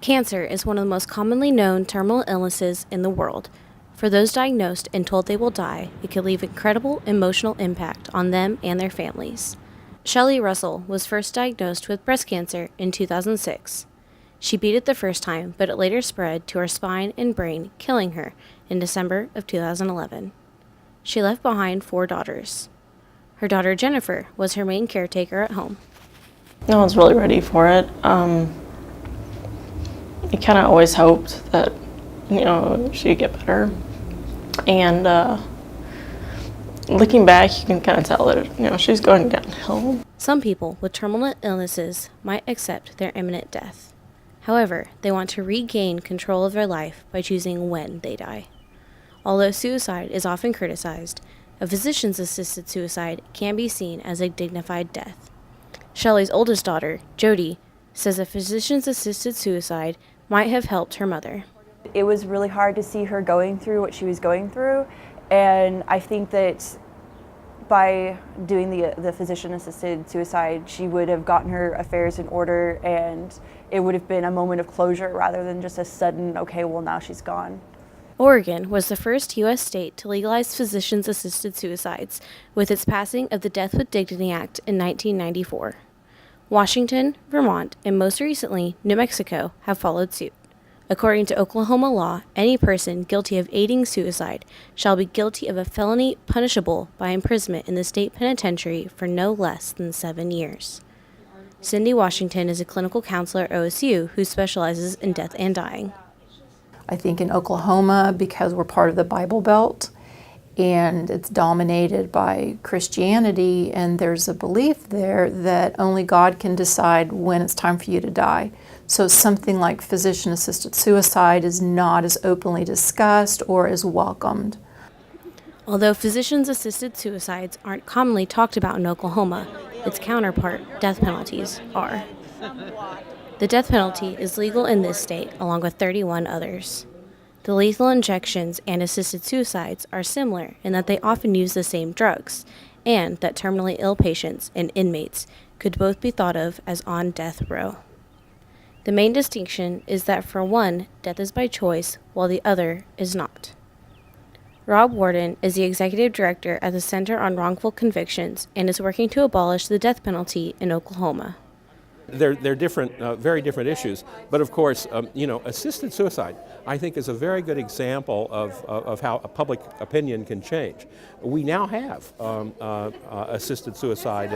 Cancer is one of the most commonly known terminal illnesses in the world. For those diagnosed and told they will die, it could leave incredible emotional impact on them and their families. Shelley Russell was first diagnosed with breast cancer in 2006. She beat it the first time, but it later spread to her spine and brain, killing her in December of 2011. She left behind 4 daughters. Her daughter Jennifer was her main caretaker at home. I was really ready for it. I kind of always hoped that, she'd get better. And looking back, you can kind of tell that, she's going downhill. Some people with terminal illnesses might accept their imminent death. However, they want to regain control of their life by choosing when they die. Although suicide is often criticized, a physician's-assisted suicide can be seen as a dignified death. Shelley's oldest daughter, Jody, says a physician's-assisted suicide might have helped her mother. It was really hard to see her going through what she was going through, and I think that by doing the physician-assisted suicide, she would have gotten her affairs in order, and it would have been a moment of closure rather than just a sudden, okay, well, now she's gone. Oregon was the first U.S. state to legalize physicians-assisted suicides with its passing of the Death with Dignity Act in 1994. Washington, Vermont, and most recently, New Mexico have followed suit. According to Oklahoma law, any person guilty of aiding suicide shall be guilty of a felony punishable by imprisonment in the state penitentiary for no less than 7 years. Cindy Washington is a clinical counselor at OSU who specializes in death and dying. I think in Oklahoma, because we're part of the Bible Belt, and it's dominated by Christianity, and there's a belief there that only God can decide when it's time for you to die. So something like physician-assisted suicide is not as openly discussed or as welcomed. Although physicians-assisted suicides aren't commonly talked about in Oklahoma, its counterpart, death penalties, are. The death penalty is legal in this state, along with 31 others. The lethal injections and assisted suicides are similar in that they often use the same drugs, and that terminally ill patients and inmates could both be thought of as on death row. The main distinction is that for one, death is by choice, while the other is not. Rob Warden is the executive director at the Center on Wrongful Convictions and is working to abolish the death penalty in Oklahoma. They're different, very different issues. But of course, assisted suicide, I think, is a very good example of how a public opinion can change. We now have assisted suicide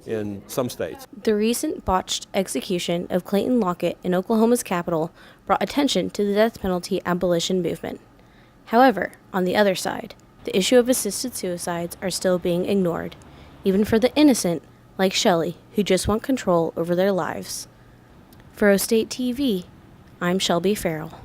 in some states. The recent botched execution of Clayton Lockett in Oklahoma's capital brought attention to the death penalty abolition movement. However, on the other side, the issue of assisted suicides are still being ignored, even for the innocent, like Shelley, who just want control over their lives. For O State TV, I'm Shelby Farrell.